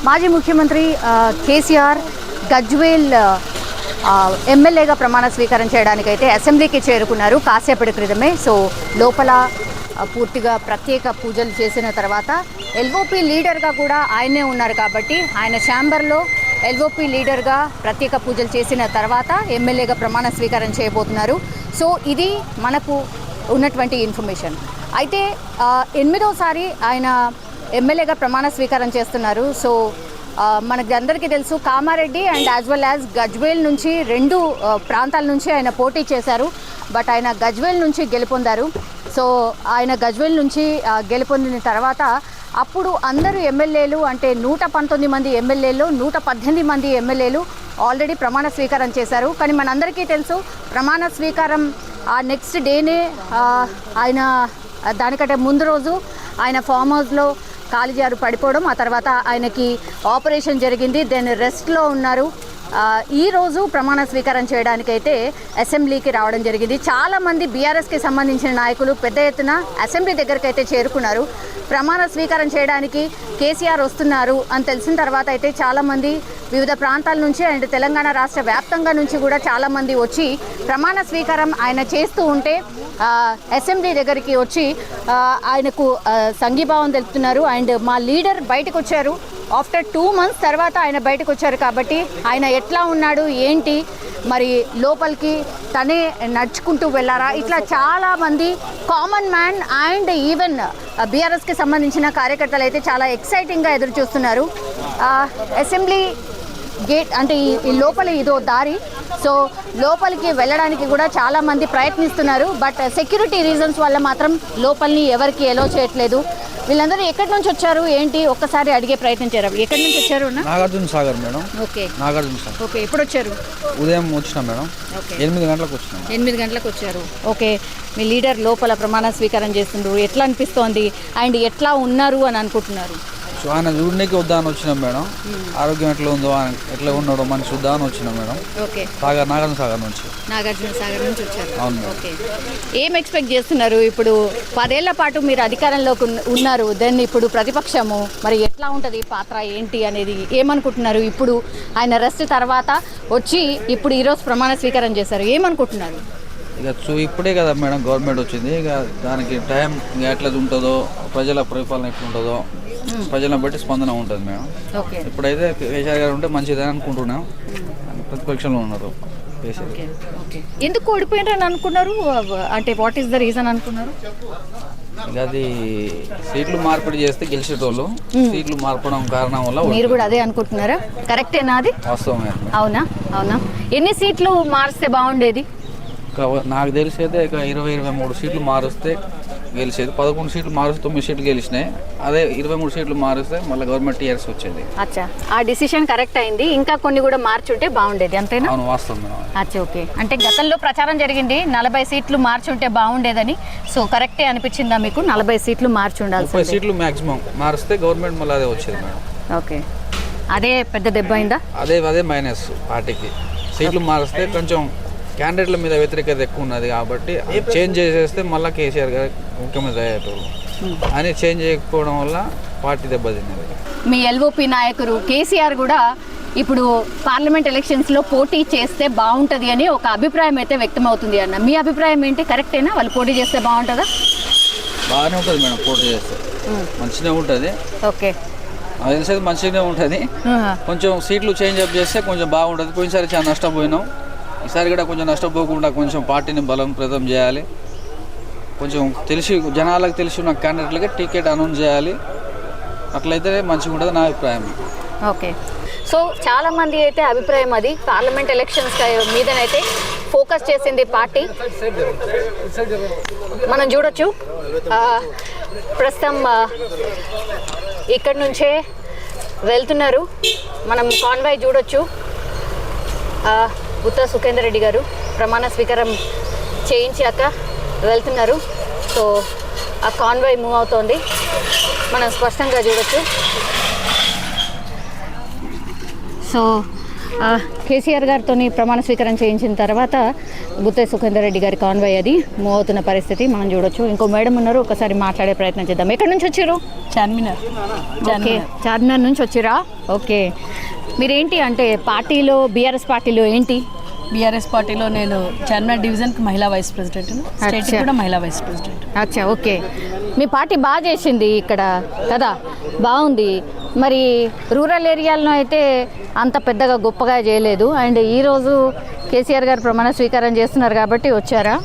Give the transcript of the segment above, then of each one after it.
మాజీ ముఖ్యమంత్రి కేసీఆర్ గజ్వేల్ ఎమ్మెల్యేగా ప్రమాణ స్వీకారం చేయడానికైతే అసెంబ్లీకి చేరుకున్నారు కాసేపటి క్రితమే. సో లోపల పూర్తిగా ప్రత్యేక పూజలు చేసిన తర్వాత ఎల్ఓపి లీడర్గా కూడా ఆయనే ఉన్నారు కాబట్టి ఆయన ఛాంబర్లో ఎల్ఓపి లీడర్గా ప్రత్యేక పూజలు చేసిన తర్వాత ఎమ్మెల్యేగా ప్రమాణ స్వీకారం చేయబోతున్నారు. సో ఇది మనకు ఉన్నటువంటి ఇన్ఫర్మేషన్. అయితే 8వసారి ఆయన ఎమ్మెల్యేగా ప్రమాణ స్వీకారం చేస్తున్నారు. సో మనకి అందరికీ తెలుసు Kamareddy and as well as Gajwel నుంచి 2 ప్రాంతాల నుంచి ఆయన పోటీ చేశారు. బట్ ఆయన గజ్వేల్ నుంచి గెలుపొందారు. సో ఆయన గజ్వేల్ నుంచి గెలుపొందిన తర్వాత అప్పుడు అందరూ ఎమ్మెల్యేలు అంటే 119 మంది ఎమ్మెల్యేలు 118 మంది ఎమ్మెల్యేలు ఆల్రెడీ ప్రమాణ స్వీకారం చేశారు. కానీ మనందరికీ తెలుసు ప్రమాణ స్వీకారం ఆ నెక్స్ట్ డేనే ఆయన దానికంటే ముందు రోజు ఆయన ఫామ్ హౌస్లో కాలిజారు పడిపోవడం, ఆ తర్వాత ఆయనకి ఆపరేషన్ జరిగింది, దెన్ రెస్ట్లో ఉన్నారు. ఈరోజు ప్రమాణ స్వీకారం చేయడానికైతే అసెంబ్లీకి రావడం జరిగింది. చాలామంది బీఆర్ఎస్కి సంబంధించిన నాయకులు పెద్ద ఎత్తున అసెంబ్లీ దగ్గరికి అయితే చేరుకున్నారు. ప్రమాణ స్వీకారం చేయడానికి కేసీఆర్ వస్తున్నారు అని తెలిసిన తర్వాత అయితే చాలామంది వివిధ ప్రాంతాల నుంచి అండ్ తెలంగాణ రాష్ట్ర వ్యాప్తంగా నుంచి కూడా చాలామంది వచ్చి ప్రమాణ స్వీకారం ఆయన చేస్తూ ఉంటే అసెంబ్లీ దగ్గరికి వచ్చి ఆయనకు సంఘీభావం తెలుపుతున్నారు. అండ్ మా లీడర్ బయటకు వచ్చారు, ఆఫ్టర్ 2 months తర్వాత ఆయన బయటకు వచ్చారు కాబట్టి ఆయన ఎట్లా ఉన్నాడు ఏంటి, మరి లోపలికి తనే నడుచుకుంటూ వెళ్ళారా, ఇట్లా చాలామంది కామన్ మ్యాన్ అండ్ ఈవెన్ బీఆర్ఎస్కి సంబంధించిన కార్యకర్తలు అయితే చాలా ఎక్సైటింగ్గా ఎదురు చూస్తున్నారు. అసెంబ్లీ గేట్ అంటే ఈ లోపల ఇదో దారి. సో లోపలికి వెళ్ళడానికి కూడా చాలామంది ప్రయత్నిస్తున్నారు. బట్ సెక్యూరిటీ రీజన్స్ వల్ల మాత్రం లోపలిని ఎవరికి ఎలో చేయట్లేదు. వీళ్ళందరూ ఎక్కడి నుంచి వచ్చారు ఏంటి ఒక్కసారి అడిగే ప్రయత్నం చేయారు. ఎక్కడి నుంచి వచ్చారు? Nagarjuna Sagar madam. Okay, Nagarjuna Sagar. Okay, ఎప్పుడు వచ్చారు? ఉదయం వచ్చినాం మేడం. 8 గంటలకు వచ్చినాం. 8 గంటలకు వచ్చారు. ఓకే, మీ లీడర్ లోపల ప్రమాణ స్వీకారం చేస్తుండ్రు, ఎట్లా అనిపిస్తోంది అండ్ ఎట్లా ఉన్నారు అని అనుకుంటున్నారు? సో ఆయన చూడడానికి వద్దామని వచ్చినాం మేడం. ఆరోగ్యం ఎట్లా ఉందో ఎట్లా ఉన్నాడో మనం చూద్దామని వచ్చినాం మేడం. ఓకే, నాగార్జున సాగర్ నుంచి. నాగార్జున సాగర్ నుంచి వచ్చారు. అవును. ఓకే, ఏం ఎక్స్పెక్ట్ చేస్తున్నారు? ఇప్పుడు 10 ఏళ్ల పాటు మీరు అధికారంలోకి ఉన్నారు, దెన్ ఇప్పుడు ప్రతిపక్షము, మరి ఎట్లా ఉంటుంది పాత్ర ఏంటి అనేది ఏమనుకుంటున్నారు? ఇప్పుడు ఆయన రెస్ట్ తర్వాత వచ్చి ఇప్పుడు ఈరోజు ప్రమాణ స్వీకారం చేశారు, ఏమనుకుంటున్నారు? ఇక ఇప్పుడే కదా మేడం గవర్నమెంట్ వచ్చింది, ఇక దానికి టైం ఎట్లా ఉంటుందో, ప్రజల పరిపాలన ఎట్లా ఉంటుందో ప్రజలను బట్టి స్పందన ఉంటుంది మేడం. ఇప్పుడైతే కేసీఆర్ గారు ఉంటే మంచిదని అనుకుంటున్నాం. ప్రతిపక్షంలో ఉన్నారు కేసీఆర్. ఎందుకు ఓడిపోయినారని అనుకున్నారు? అంటే వాట్ ఈస్ ద రీజన్ అనుకున్నారు? ఇక అది సీట్లు మార్పిడి చేస్తే గెలిచేటోళ్ళు, సీట్లు మార్పడం కారణం వల్ల. మీరు కూడా అదే అనుకుంటున్నారా? కరెక్టేనా అది? వాస్తవమే. అవునా? అవునా, ఎన్ని సీట్లు మారిస్తే బాగుండేది? నాకు తెలిసి అయితే ఇక 20-23 సీట్లు మారుస్తే గెలిచేది. 11 సీట్లు మారుస్తే 9 సీట్లు గెలిచినాయి. అదే 23 సీట్లు మారుస్తే మళ్ళీ గవర్నమెంట్ టీఆర్ఎస్ వచ్చేది. అచ్చా, ఆ డిసిషన్ కరెక్ట్ అయింది. ఇంకా కొన్ని కూడా మార్చుంటే బాగుండేది, అంతేనా? అవును, వాస్తవం. అచ్చా, ఓకే. అంటే గతంలో ప్రచారం జరిగింది 40 సీట్లు మార్చుంటే బాగుండేదని. సో కరెక్టే అనిపించిందా మీకు? 40 సీట్లు మార్చి ఉండాలి. 30 సీట్లు మాక్సిమం మారిస్తే గవర్నమెంట్ మళ్ళీ అదే వచ్చేది మేడం. ఓకే, అదే పెద్ద దెబ్బ అయిందా? అదే మైనస్ పార్టీకి. సీట్లు మారిస్తే కొంచెం క్యాండిడేట్ల మీద వ్యతిరేకత ఎక్కువ ఉన్నది కాబట్టి చేంజ్ చేసేస్తే మళ్ళీ కేసీఆర్ గారు ముఖ్యమంత్రి అయ్యేటోళ్ళు అని చేంజ్ చేయకపోవడం వల్ల పార్టీ దెబ్బతిన్నది. మీ ఎల్ఓపి నాయకుడు కేసీఆర్ కూడా ఇప్పుడు పార్లమెంట్ ఎలక్షన్స్లో పోటీ చేస్తే బాగుంటుంది అని ఒక అభిప్రాయం అయితే వ్యక్తమవుతుంది అన్న. మీ అభిప్రాయం ఏంటి? కరెక్టేనా వాళ్ళు పోటీ చేస్తే బాగుంటుందా? బాగానే ఉంటుంది మేడం, పోటీ చేస్తే మంచిగా ఉంటుంది. ఓకే, అది తెలిసేది మంచిగానే ఉంటుంది. కొంచెం సీట్లు చేంజ్ అప్ చేస్తే కొంచెం బాగుంటుంది. పోయినసారి చాలా నష్టపోయినాం, ఈసారి కూడా కొంచెం నష్టపోకుండా కొంచెం పార్టీని బలోపేతం చేయాలి. కొంచెం జనాలకు తెలిసి ఉన్న క్యాండిడేట్లకి టికెట్ అనౌన్స్ చేయాలి. అట్లయితే మంచిగా ఉంటుంది నా అభిప్రాయం. ఓకే, సో చాలామంది అయితే అభిప్రాయం అది. పార్లమెంట్ ఎలక్షన్స్ మీదనైతే ఫోకస్ చేసింది పార్టీ. మనం చూడొచ్చు ప్రస్తుతం ఇక్కడి నుంచే వెళ్తున్నారు. మనం కాన్వాయ్ చూడొచ్చు. బుత్తా సుఖేందర్ రెడ్డి గారు ప్రమాణ స్వీకారం చేయించాక వెళ్తున్నారు. సో ఆ కాన్వాయ్ మూవ్ అవుతోంది, మనం స్పష్టంగా చూడొచ్చు. సో కేసీఆర్ గారితో ప్రమాణ స్వీకారం చేయించిన తర్వాత గుత్తే సుఖేందర్ రెడ్డి గారి కాన్వాయ్ అది మూవ్ అవుతున్న పరిస్థితి మనం చూడొచ్చు. ఇంకో మేడం ఉన్నారు, ఒకసారి మాట్లాడే ప్రయత్నం చేద్దాం. ఎక్కడి నుంచి వచ్చారు? చార్మినార్. ఓకే, చార్మినార్ నుంచి వచ్చిరా? ఓకే, మీరేంటి అంటే పార్టీలో బీఆర్ఎస్ పార్టీలో ఏంటి? బీఆర్ఎస్ పార్టీలో నేను చార్మినార్ డివిజన్కి మహిళా వైస్ ప్రెసిడెంట్, స్టేట్ కూడా మహిళా వైస్ ప్రెసిడెంట్. అచ్చా, ఓకే. మీ పార్టీ బాగా చేసింది ఇక్కడ కదా, బాగుంది. మరి రూరల్ ఏరియాల్లో అయితే అంత పెద్దగా గొప్పగా చేయలేదు. అండ్ ఈరోజు కేసీఆర్ గారు ప్రమాణ స్వీకారం చేస్తున్నారు కాబట్టి వచ్చారా?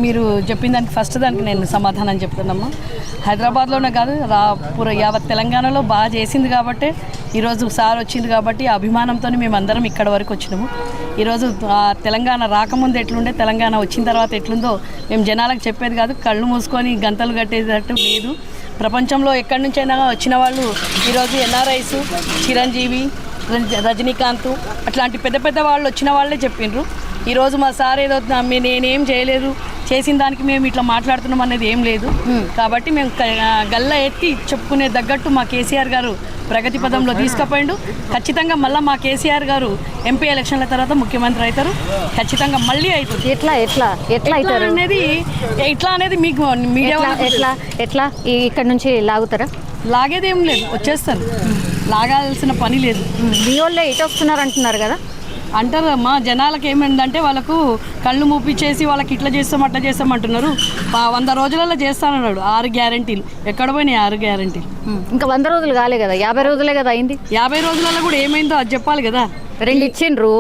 మీరు చెప్పిన దానికి ఫస్ట్ దానికి నేను సమాధానం చెప్తున్నామ్మా. హైదరాబాద్లోనే కాదు యావత్ తెలంగాణలో బాగా చేసింది కాబట్టి ఈరోజు సార్ వచ్చింది కాబట్టి ఆ అభిమానంతో మేము అందరం ఇక్కడ వరకు వచ్చినాము. ఈరోజు తెలంగాణ రాకముందు ఎట్లుండే, తెలంగాణ వచ్చిన తర్వాత ఎట్లుందో మేము జనాలకు చెప్పేది కాదు, కళ్ళు మూసుకొని గంతలు కట్టేటట్టు లేదు. ప్రపంచంలో ఎక్కడి నుంచైనా వచ్చిన వాళ్ళు ఈరోజు ఎన్ఆర్ఐస్, చిరంజీవి, రజనీకాంత్ అట్లాంటి పెద్ద పెద్ద వాళ్ళు వచ్చిన వాళ్ళే చెప్పిండ్రు. ఈరోజు మా సార్ ఏదో నేనేం చేయలేదు, చేసిన దానికి మేము ఇట్లా మాట్లాడుతున్నాం అనేది ఏం లేదు. కాబట్టి మేము గల్లా ఎత్తి చెప్పుకునే తగ్గట్టు మా కేసీఆర్ గారు ప్రగతి పదంలో తీసుకుపోయిండు. ఖచ్చితంగా మళ్ళీ మా కేసీఆర్ గారు ఎంపీ ఎలక్షన్ల తర్వాత ముఖ్యమంత్రి అవుతారు. ఖచ్చితంగా మళ్ళీ అవుతుంది. ఎట్లా అనేది మీకు మీడియా ఎట్లా ఇక్కడ నుంచి లాగుతారా? లాగేది ఏం లేదు, వచ్చేస్తారు. లాగాల్సిన పని లేదు. మీ వాళ్ళే ఇటు వస్తున్నారు అంటున్నారు కదా. అంటారు మా జనాలకు ఏమైందంటే వాళ్ళకు కళ్ళు మూపిచ్చేసి వాళ్ళకి ఇట్లా చేస్తాం అట్లా చేస్తాం అంటున్నారు. 100 రోజులలో చేస్తానన్నాడు. 6 గ్యారంటీలు ఎక్కడ పోయినాయి? 6 గ్యారంటీలు ఇంకా 100 రోజులు కాలే కదా, 50 రోజులే కదా అయింది. 50 రోజులలో కూడా ఏమైందో అది చెప్పాలి కదా. 2 ఇచ్చిండ్రు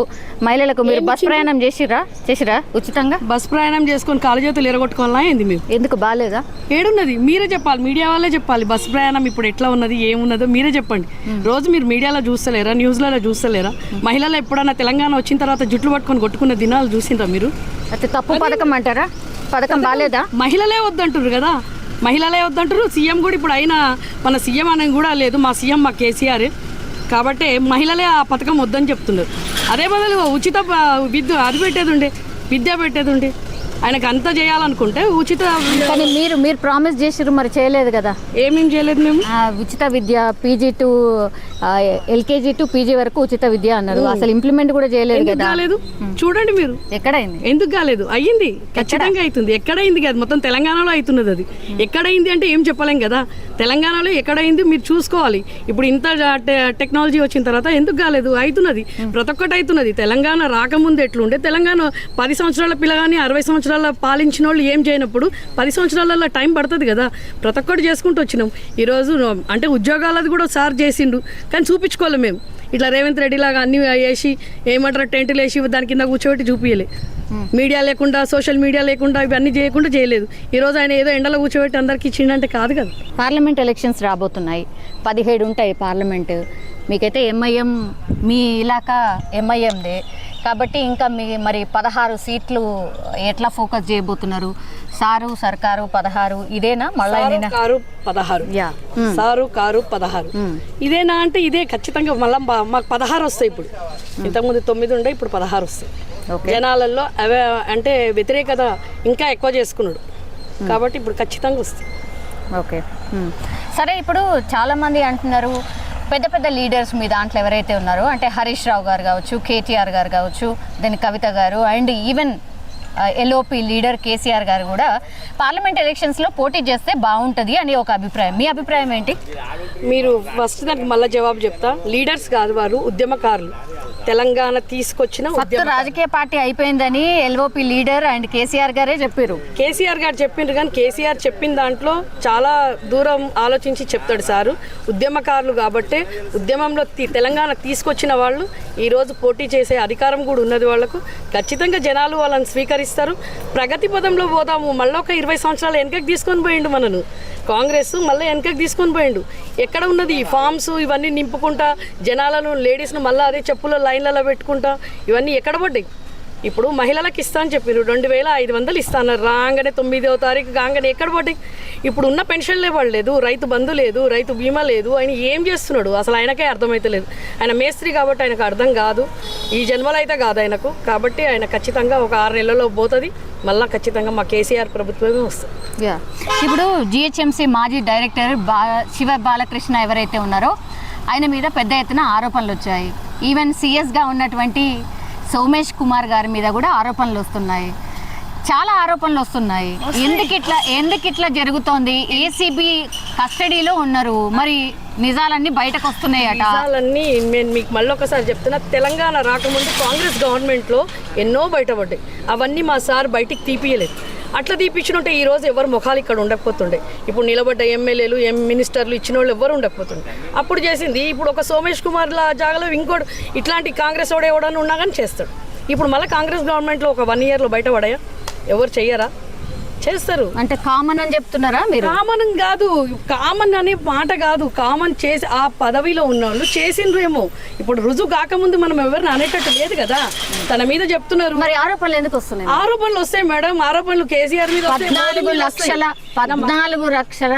మహిళలకు. మీరు బస్ ప్రయాణం చేసిరా ఉచితంగా? బస్ ప్రయాణం చేసుకొని కాలు చేతులు ఎరగొట్టుకోవాలా ఏంది? మేము ఎందుకు బాగాలేదా? ఏడున్నది మీరే చెప్పాలి, మీడియా వాళ్ళే చెప్పాలి. బస్ ప్రయాణం ఇప్పుడు ఎట్లా ఉన్నది, ఏమున్నదో మీరే చెప్పండి. రోజు మీరు మీడియాలో చూస్తలేరా, న్యూస్లలో చూస్తలేరా? మహిళలు ఎప్పుడన్నా తెలంగాణ వచ్చిన తర్వాత జుట్లు పట్టుకొని కొట్టుకున్న దినాలు చూసిండ్రా మీరు? అయితే తప్పు పథకం అంటారా? పథకం బాగాలేదా? మహిళలే వద్దంటారు కదా, మహిళలే వద్దంటారు. సీఎం కూడా ఇప్పుడు అయినా మన సీఎం అనేది కూడా లేదు, మా సీఎం మా కేసీఆర్. కాబట్టి మహిళలే ఆ పథకం వద్దని చెప్తున్నారు. అదే బదులు ఉచిత విద్య పెట్టేది ఉండే ఆయనకు అంతా చేయాలనుకుంటే ఉచిత. కానీ మీరు ప్రామిస్ చేసిర్రు, మరి చేయలేదు కదా. ఏమేం చేయలేదు మేము. ఉచిత విద్య PG to LKG to PG వరకు ఉచిత విద్య అన్నారు. అసలు ఇంప్లిమెంట్ కూడా చేయలేదు కదా. కాలేదు, చూడండి మీరు. ఎక్కడైంది? ఎందుకు కాలేదు? అయ్యింది, ఖచ్చితంగా అవుతుంది. ఎక్కడైంది కదా, మొత్తం తెలంగాణలో అవుతున్నది. అది ఎక్కడైంది అంటే ఏం చెప్పలేం కదా. తెలంగాణలో ఎక్కడైంది మీరు చూసుకోవాలి. ఇప్పుడు ఇంత టెక్నాలజీ వచ్చిన తర్వాత ఎందుకు కాలేదు? అవుతున్నది, ప్రతి ఒక్కటి అవుతున్నది. తెలంగాణ రాకముందు ఎట్లుండే, తెలంగాణ 10 సంవత్సరాల పిల్లగాని 60 సంవత్సరాల పాలించిన వాళ్ళు ఏం చేయనప్పుడు 10 సంవత్సరాలలో టైం పడుతుంది కదా. ప్రతి ఒక్కటి చేసుకుంటూ వచ్చినాం. ఈరోజు అంటే ఉద్యోగాలది కూడా సార్ చేసిండు, కానీ చూపించుకోవాలి మేము. ఇట్లా రేవంత్ రెడ్డి లాగా అన్ని వేసి ఏమంటారు, టెంట్లు వేసి దాని కింద కూర్చోబెట్టి చూపించలే. మీడియా లేకుండా, సోషల్ మీడియా లేకుండా, ఇవన్నీ చేయకుండా చేయలేదు. ఈరోజు ఆయన ఏదో ఎండలో కూర్చోబెట్టి అందరికి ఇచ్చిండంటే కాదు కదా. పార్లమెంట్ ఎలక్షన్స్ రాబోతున్నాయి, 17 ఉంటాయి పార్లమెంటు. మీకైతే MIM, మీ ఇలాకా MIMదే కాబట్టి ఇంకా మరి 16 సీట్లు ఎట్లా ఫోకస్ చేయబోతున్నారు? సారు సర్కారు 16 ఇదేనా? మళ్ళీ కారు 16 సారు కారు 16 ఇదేనా అంటే ఇదే ఖచ్చితంగా. మళ్ళీ మాకు 16 వస్తాయి. ఇప్పుడు ఇంతకుముందు 9 ఉండే, ఇప్పుడు 16 వస్తాయి. జనాలలో అవే అంటే వ్యతిరేకత ఇంకా ఎక్కువ చేసుకున్నాడు కాబట్టి ఇప్పుడు ఖచ్చితంగా వస్తాయి. ఓకే, సరే. ఇప్పుడు చాలామంది అంటున్నారు పెద్ద పెద్ద లీడర్స్ మీ దాంట్లో ఎవరైతే ఉన్నారో, అంటే హరీష్ రావు గారు కావచ్చు, KTR గారు కావచ్చు, దెన్ కవిత గారు, and even LOP leader KCR గారు కూడా పార్లమెంట్ ఎలక్షన్స్లో పోటీ చేస్తే బాగుంటుంది అని ఒక అభిప్రాయం. మీ అభిప్రాయం ఏంటి? మీరు ఫస్ట్ దానికి మళ్ళీ జవాబు చెప్తా. లీడర్స్ కాదు, వారు ఉద్యమకారులు. తెలంగాణ తీసుకొచ్చిన రాజకీయ పార్టీ అయిపోయిందని LOP లీడర్ అండ్ కేసీఆర్ గారే చెప్పారు. కేసీఆర్ గారు చెప్పిండ్రు, కానీ కేసీఆర్ చెప్పిన దాంట్లో చాలా దూరం ఆలోచించి చెప్తాడు సారు. ఉద్యమకారులు కాబట్టి ఉద్యమంలో తెలంగాణ తీసుకొచ్చిన వాళ్ళు ఈరోజు పోటీ చేసే అధికారం కూడా ఉన్నది వాళ్ళకు. ఖచ్చితంగా జనాలు వాళ్ళని స్వీకరిస్తారు. ప్రగతి పదంలో పోదాము. మళ్ళీ ఒక 20 సంవత్సరాలు వెనకకి తీసుకొని పోయిండు మనను కాంగ్రెస్, మళ్ళీ వెనకకి తీసుకొని పోయిండు. ఎక్కడ ఉన్నది ఈ ఫామ్స్ ఇవన్నీ నింపుకుంటా జనాలను, లేడీస్ను మళ్ళీ అదే చెప్పుల లైన్లలో పెట్టుకుంటా ఇవన్నీ ఎక్కడ పడ్డాయి? ఇప్పుడు మహిళలకు ఇస్తా అని చెప్పారు, 2500 ఇస్తాను రాగానే 9వ తారీఖు కాగానే ఎక్కడ పడ్డాయి? ఇప్పుడు ఉన్న పెన్షన్లే పడలేదు, రైతు బంధు లేదు, రైతు బీమా లేదు. ఆయన ఏం చేస్తున్నాడు అసలు ఆయనకే అర్థమైతలేదు. ఆయన మేస్త్రి కాబట్టి ఆయనకు అర్థం కాదు, ఈ జన్మలో అయితే కాదు ఆయనకు. కాబట్టి ఆయన ఖచ్చితంగా ఒక 6 నెలల్లో పోతుంది. మళ్ళీ ఖచ్చితంగా మా కేసీఆర్ ప్రభుత్వమే వస్తుంది. ఇప్పుడు GHMC మాజీ డైరెక్టర్ శివ బాలకృష్ణ ఎవరైతే ఉన్నారో ఆయన మీద పెద్ద ఎత్తున ఆరోపణలు వచ్చాయి. ఈవెన్ సిఎస్గా ఉన్నటువంటి సోమేష్ కుమార్ గారి మీద కూడా ఆరోపణలు వస్తున్నాయి, చాలా ఆరోపణలు వస్తున్నాయి. ఎందుకు ఇట్లా జరుగుతోంది? ఏసీబీ కస్టడీలో ఉన్నారు, మరి నిజాలన్నీ బయటకు వస్తున్నాయట. నిజాలన్నీ నేను మీకు మళ్ళీ ఒకసారి చెప్తున్నా, తెలంగాణ రాకముందు కాంగ్రెస్ గవర్నమెంట్లో ఎన్నో బయటపడ్డాయి. అవన్నీ మా సార్ బయటికి తీపియలేదు. అట్లా తీపించినట్టే ఈరోజు ఎవరు ముఖాలు ఇక్కడ ఉండకపోతుండే. ఇప్పుడు నిలబడ్డ ఎమ్మెల్యేలు మినిస్టర్లు ఇచ్చిన వాళ్ళు ఎవరు ఉండకపోతుండే. అప్పుడు చేసింది ఇప్పుడు ఒక సోమేష్ కుమార్ జాగాలో ఇంకోటి ఇట్లాంటి కాంగ్రెస్ వాడు ఎవడన్నా ఉన్నా కానీ చేస్తాడు. ఇప్పుడు మళ్ళీ కాంగ్రెస్ గవర్నమెంట్లో ఒక 1 ఇయర్లో బయటపడాయా? ఎవరు చెయ్యరా? చేస్తారు. అంటే కామన్ అని చెప్తున్నారా మీరు? కామన్ కాదు, కామన్ అనే మాట కాదు. కామన్ చేసి ఆ పదవిలో ఉన్న వాళ్ళు చేసిండ్రేమో. ఇప్పుడు రుజువు కాకముందు మనం ఎవరిని అనేటట్టు లేదు కదా. తన మీద చెప్తున్నారు. మరి ఆరోపణలు ఎందుకు వస్తున్నాయి? ఆరోపణలు వస్తాయి మేడం. ఆరోపణలు కేసీఆర్ మీద 14 లక్షల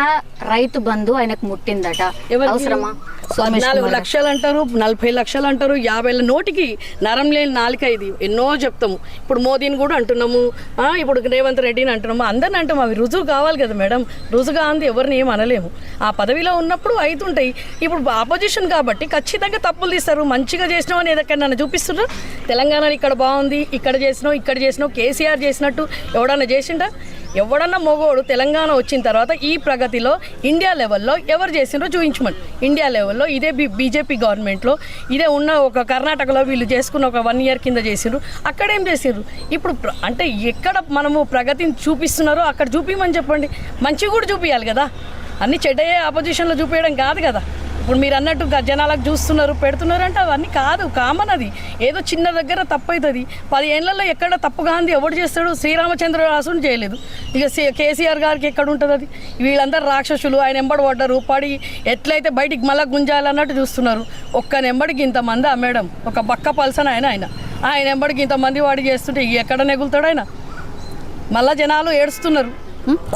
రైతు బంధు ఆయనకు ముట్టిందట. అవసరమా? 14 లక్షలు అంటారు, 40 లక్షలు అంటారు, 50 నోటికి నరం లేని నాలుక ఇది. ఎన్నో చెప్తాము. ఇప్పుడు మోదీని కూడా అంటున్నాము, ఇప్పుడు రేవంత్ రెడ్డిని అంటున్నాము, అందరిని అంటాము. అవి రుజువు కావాలి కదా మేడం. రుజువుగా అంది ఎవరిని ఏం అనలేము. ఆ పదవిలో ఉన్నప్పుడు అవుతుంటాయి. ఇప్పుడు ఆపోజిషన్ కాబట్టి ఖచ్చితంగా తప్పులు తీస్తారు. మంచిగా చేసినావు అని ఏదైనా చూపిస్తున్నారు. తెలంగాణలో ఇక్కడ బాగుంది, ఇక్కడ చేసినావు కేసీఆర్ చేసినట్టు ఎవడన్నా చేసిండా? ఎవడన్నా మొగోడు తెలంగాణ వచ్చిన తర్వాత ఈ ప్రగతిలో ఇండియా లెవెల్లో ఎవరు చేసిండ్రో చూపించమని. ఇండియా లెవెల్లో ఇదే బీజేపీ గవర్నమెంట్లో ఇదే ఉన్న ఒక కర్ణాటకలో వీళ్ళు చేసుకున్న ఒక 1 ఇయర్ కింద చేసిండ్రు. అక్కడేం చేసిండ్రు? ఇప్పుడు అంటే ఎక్కడ మనము ప్రగతిని చూపిస్తున్నారో అక్కడ చూపించమని చెప్పండి. మంచిగా కూడా చూపించాలి కదా. అన్ని చెడ్డయ్యే ఆపోజిషన్లో చూపించడం కాదు కదా. ఇప్పుడు మీరు అన్నట్టు జనాలకు చూస్తున్నారు పెడుతున్నారు అంటే అవన్నీ కాదు. కామన్ అది. ఏదో చిన్న దగ్గర తప్పు అవుతుంది. 10 ఏళ్లలో ఎక్కడ తప్పు కాంది ఎవడు చేస్తాడు? శ్రీరామచంద్రరాసుని చేయలేదు. ఇక కేసీఆర్ గారికి ఎక్కడ ఉంటుంది అది? వీళ్ళందరూ రాక్షసులు, ఆయన ఎంబడి పడ్డారు, పడి ఎట్లయితే బయటికి మళ్ళీ గుంజాలన్నట్టు చూస్తున్నారు. ఒక్క నెంబడికి ఇంతమంది మేడం, ఒక బక్క పల్సన ఆయన ఎంబడికి ఇంతమంది వాడి చేస్తుంటే ఎక్కడ నెగులుతాడు ఆయన? మళ్ళా జనాలు ఏడుస్తున్నారు.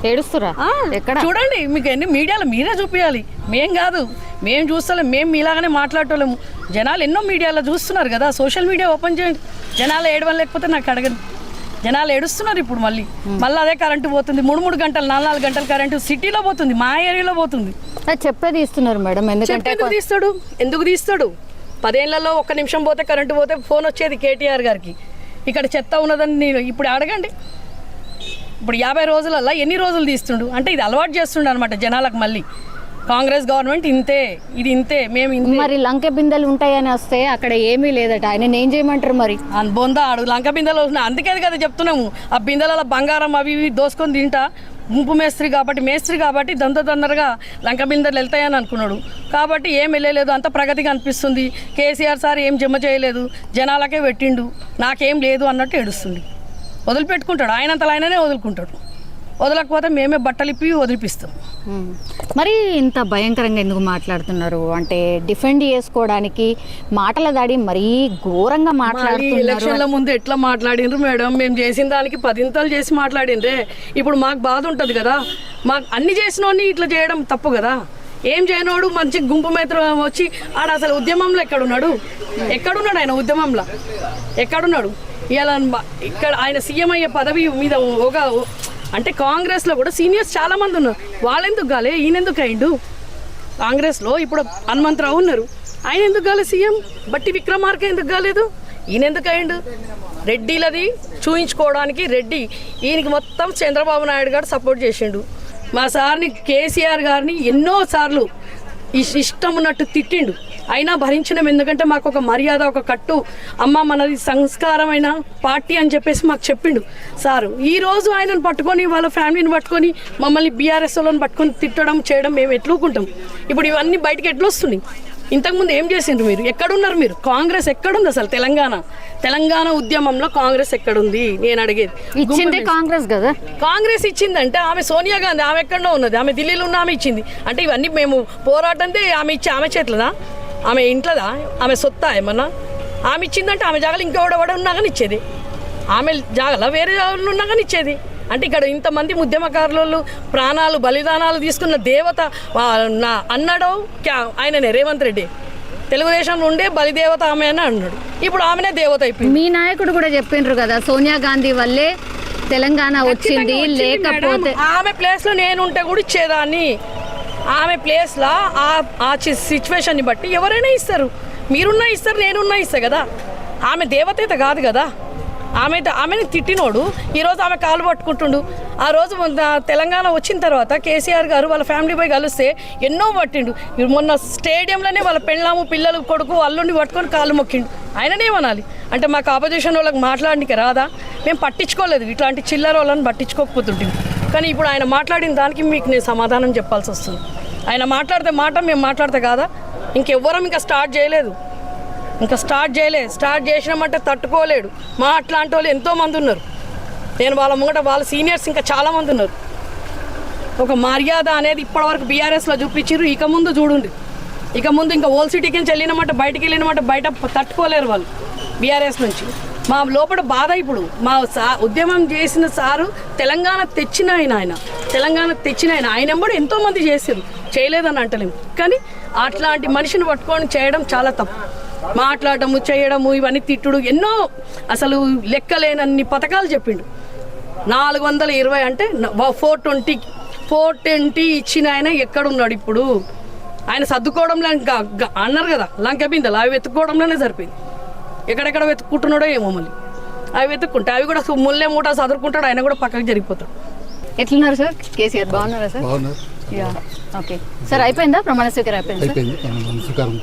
ఏడుస్తురా? ఎక్కడ చూడండి, మీకు ఎన్ని మీడియాలో మీరే చూపించాలి. మేం కాదు, మేము చూస్తలేము. మేము మీలాగానే మాట్లాడటోలేము. జనాలు ఎన్నో మీడియాలో చూస్తున్నారు కదా. సోషల్ మీడియా ఓపెన్ చేయండి. జనాలు ఏడవని లేకపోతే నాకు అడగండి. జనాలు ఏడుస్తున్నారు. ఇప్పుడు మళ్ళీ అదే కరెంటు పోతుంది. 3 గంటలు 4 గంటలు కరెంటు సిటీలో పోతుంది, మా ఏరియాలో పోతుంది. చెప్పేది ఇస్తున్నారు మేడం. ఎందుకు తీస్తాడు? 10 ఏళ్లలో 1 నిమిషం పోతే కరెంటు పోతే ఫోన్ వచ్చేది కేటీఆర్ గారికి. ఇక్కడ చెత్త ఉన్నదని నేను ఇప్పుడు అడగండి. ఇప్పుడు 50 రోజులలో ఎన్ని రోజులు తీస్తుండు? అంటే ఇది అలవాటు చేస్తుండ అనమాట జనాలకు. మళ్ళీ కాంగ్రెస్ గవర్నమెంట్ ఇంతే, ఇది ఇంతే, మేము ఇంతే. మరి లంక బిందెలు ఉంటాయని వస్తే అక్కడ ఏమీ లేదట. ఆయన ఏం చేయమంటారు మరి? బొందా ఆడు లంక బిందెలు వస్తున్నాయి. అందుకే కదా చెప్తున్నాము. ఆ బిందెల బంగారం అవి ఇవి దోసుకొని తింటా గుంపు మేస్త్రి కాబట్టి తొందరగా లంక బిందెలు వెళ్తాయని అనుకున్నాడు. కాబట్టి ఏం వెళ్ళలేదు. అంత ప్రగతిగా అనిపిస్తుంది. కేసీఆర్ సార్ ఏం జమ చేయలేదు, జనాలకే పెట్టిండు, నాకేం లేదు అన్నట్టు ఏడుస్తుంది. వదిలిపెట్టుకుంటాడు. ఆయనంతలో ఆయననే వదులుకుంటాడు. వదలకపోతే మేమే బట్టలిప్పి వదిలిపిస్తాం. మరి ఇంత భయంకరంగా ఎందుకు మాట్లాడుతున్నారు? అంటే డిఫెండ్ చేసుకోవడానికి మాటల దాడి మరీ ఘోరంగా మాట్లాడుతున్నారు. ఎలక్షన్ల ముందు ఎట్లా మాట్లాడినరు మేడం? మేము చేసిన దానికి 10 చేసి మాట్లాడిండ్రే. ఇప్పుడు మాకు బాధ ఉంటుంది కదా. మాకు అన్ని చేసినోని ఇట్లా చేయడం తప్పు కదా. ఏం చేయనోడు మంచి గుంపు మేత్ర వచ్చి ఆడ అసలు ఉద్యమంలో ఎక్కడున్నాడు? ఆయన ఉద్యమంలో ఎక్కడున్నాడు? ఇలా ఇక్కడ ఆయన సీఎం అయ్యే పదవి మీద అంటే కాంగ్రెస్లో కూడా సీనియర్స్ చాలామంది ఉన్నారు. వాళ్ళెందుకు కాలే? ఈయనెందుకు అయిండు? కాంగ్రెస్లో ఇప్పుడు హనుమంతరావు ఉన్నారు, ఆయన ఎందుకు కాలే సీఎం? బట్టి విక్రమార్క ఎందుకు కాలేదు? ఈయన ఎందుకు అయిండు? రెడ్డిలది చూయించుకోవడానికి ఈయనకి మొత్తం చంద్రబాబు నాయుడు గారు సపోర్ట్ చేసిండు. మా సార్ని కేసీఆర్ గారిని ఎన్నోసార్లు ఇష్టం ఉన్నట్టు తిట్టిండు. అయినా భరించడం. ఎందుకంటే మాకు ఒక మర్యాద, ఒక కట్టు, అమ్మ మనది సంస్కారమైన పార్టీ అని చెప్పేసి మాకు చెప్పిండు సారు. ఈరోజు ఆయనను పట్టుకొని వాళ్ళ ఫ్యామిలీని పట్టుకొని మమ్మల్ని బీఆర్ఎస్ వాళ్ళని పట్టుకొని తిట్టడం చేయడం మేము ఎట్లుకుంటాం? ఇప్పుడు ఇవన్నీ బయటకు ఎట్లా వస్తున్నాయి? ఇంతకుముందు ఏం చేసిండ్రు మీరు? ఎక్కడున్నారు మీరు? కాంగ్రెస్ ఎక్కడుంది అసలు? తెలంగాణ ఉద్యమంలో కాంగ్రెస్ ఎక్కడుంది నేను అడిగేది. ఇచ్చింది కాంగ్రెస్ కదా. కాంగ్రెస్ ఇచ్చిందంటే ఆమె సోనియా గాంధీ, ఆమె ఎక్కడో ఉన్నది, ఆమె ఢిల్లీలో ఉన్న ఆమె ఇచ్చింది. అంటే ఇవన్నీ మేము పోరాటంటే ఆమె ఇచ్చి ఆమె చేతులదా? ఆమె ఇంట్లోదా? ఆమె సొత్తా ఏమన్నా? ఆమె ఇచ్చిందంటే ఆమె జాగాలు ఇంకెవడెవడ ఉన్నా కానీ ఇచ్చేది. ఆమె జాగాల వేరే జాగాలు ఉన్నా కానీ ఇచ్చేది. అంటే ఇక్కడ ఇంతమంది ఉద్యమకారులు ప్రాణాలు బలిదానాలు తీసుకున్న దేవత నా అన్నాడో ఆయననే రేవంత్ రెడ్డి. తెలుగుదేశంలో ఉండే బలిదేవత ఆమె అని అన్నాడు. ఇప్పుడు ఆమెనే దేవత అయిపోయింది. మీ నాయకుడు కూడా చెప్పిండ్రు కదా, సోనియా గాంధీ వల్లే తెలంగాణ వచ్చింది, లేకపోతే ఆమె ప్లేస్లో నేను ఉంటే కూడా ఇచ్చేదాన్ని. ఆమె ప్లేస్లో ఆ సిచ్యువేషన్ని బట్టి ఎవరైనా ఇస్తారు. మీరున్నా ఇస్తారు, నేనున్నా ఇస్తా కదా. ఆమె దేవతేత కాదు కదా. ఆమెని తిట్టినోడు ఈరోజు ఆమె కాలు పట్టుకుంటుండు. ఆ రోజు తెలంగాణ వచ్చిన తర్వాత కేసీఆర్ గారు వాళ్ళ ఫ్యామిలీ పోయి కలిస్తే ఎన్నో పట్టిండు. మొన్న స్టేడియంలోనే వాళ్ళ పెళ్ళాము పిల్లలు కొడుకు అల్లుండి పట్టుకొని కాలు మొక్కిండు. ఆయననేమనాలి అంటే మాకు ఆపోజిషన్ వాళ్ళకి మాట్లాడడానికి రాదా? మేము పట్టించుకోలేదు, ఇట్లాంటి చిల్లర వాళ్ళని పట్టించుకోకపోతుంటుంది. కానీ ఇప్పుడు ఆయన మాట్లాడిన దానికి మీకు నేను సమాధానం చెప్పాల్సి వస్తుంది. ఆయన మాట్లాడితే మాట, మేము మాట్లాడితే కాదా? ఇంకెవ్వరం ఇంకా స్టార్ట్ చేయలేదు. స్టార్ట్ చేసినామంటే తట్టుకోలేడు. మా అట్లాంటి వాళ్ళు ఎంతోమంది ఉన్నారు. నేను వాళ్ళ ముంగట వాళ్ళ సీనియర్స్ ఇంకా చాలామంది ఉన్నారు. ఒక మర్యాద అనేది ఇప్పటివరకు బీఆర్ఎస్లో చూపించారు. ఇక ముందు చూడండి, ఇక ముందు ఇంకా ఓల్ సిటీకి నుంచి వెళ్ళినామంటే బయట తట్టుకోలేరు వాళ్ళు బీఆర్ఎస్ నుంచి. మా లోపల బాధ ఇప్పుడు మా ఉద్యమం చేసిన సారు తెలంగాణ తెచ్చిన ఆయన ఎంబడి ఎంతోమంది చేశారు, చేయలేదని అంటలేము. కానీ అట్లాంటి మనిషిని పట్టుకొని చేయడం చాలా తప్పు. మాట్లాడము, చేయడము, ఇవన్నీ తిట్టుడు, ఎన్నో అసలు లెక్కలేనన్ని పథకాలు చెప్పిండు. 420 అంటే 420 ఇచ్చిన ఆయన ఎక్కడున్నాడు ఇప్పుడు? ఆయన సర్దుకోవడంలో అన్నారు కదా లంక బిందెలు, అవి వెతుక్కోవడంలోనే సరిపోయింది. ఎక్కడెక్కడ వెతుక్కుంటున్నాడో ఏమో మళ్ళీ. అవి వెతుక్కుంటే అవి కూడా ముల్లే మూట చదువుకుంటాడు, ఆయన కూడా పక్కకి జరిగిపోతాడు. ఎట్లున్నారు సార్? కేసీఆర్ బాగున్నారా సార్? బాగున్నారు. ఓకే సార్, అయిపోయిందా ప్రమాణ స్వీకారం? అయిపోయింది. ప్రమాణ స్వీకారం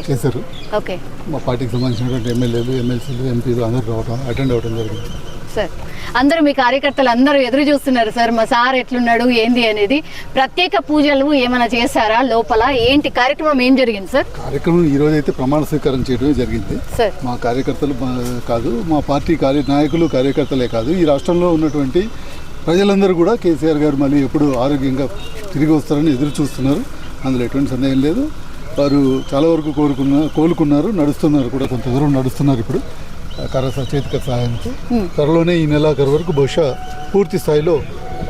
చేశారు. ఓకే, మా పార్టీకి సంబంధించినటువంటి ఎమ్మెల్యేలు, ఎమ్మెల్సీలు, ఎంపీలు అందరూ అటెండ్ అవ్వడం జరిగింది. సార్ అందరూ మీ కార్యకర్తలు అందరూ ఎదురు చూస్తున్నారు సార్, మా సార్ ఎట్లున్నాడు ఏంది అనేది. ప్రత్యేక పూజలు ఏమైనా చేశారా లోపల? ఏంటి కార్యక్రమం, ఏం జరిగింది సార్? కార్యక్రమం ఈ రోజు అయితే ప్రమాణ స్వీకారం చేయడమే జరిగింది సార్. మా కార్యకర్తలు కాదు, మా పార్టీ నాయకులు కార్యకర్తలే కాదు, ఈ రాష్ట్రంలో ఉన్నటువంటి ప్రజలందరూ కూడా కేసీఆర్ గారు మళ్ళీ ఎప్పుడు ఆరోగ్యంగా తిరిగి వస్తారని ఎదురు చూస్తున్నారు. అందులో ఎటువంటి సందేహం లేదు. వారు చాలా వరకు కోలుకున్నారు, నడుస్తున్నారు కూడా, కొంత దూరం నడుస్తున్నారు ఇప్పుడు చేతిక సహాయంతో. త్వరలోనే ఈ నెలాఖరు వరకు బహుశా పూర్తి స్థాయిలో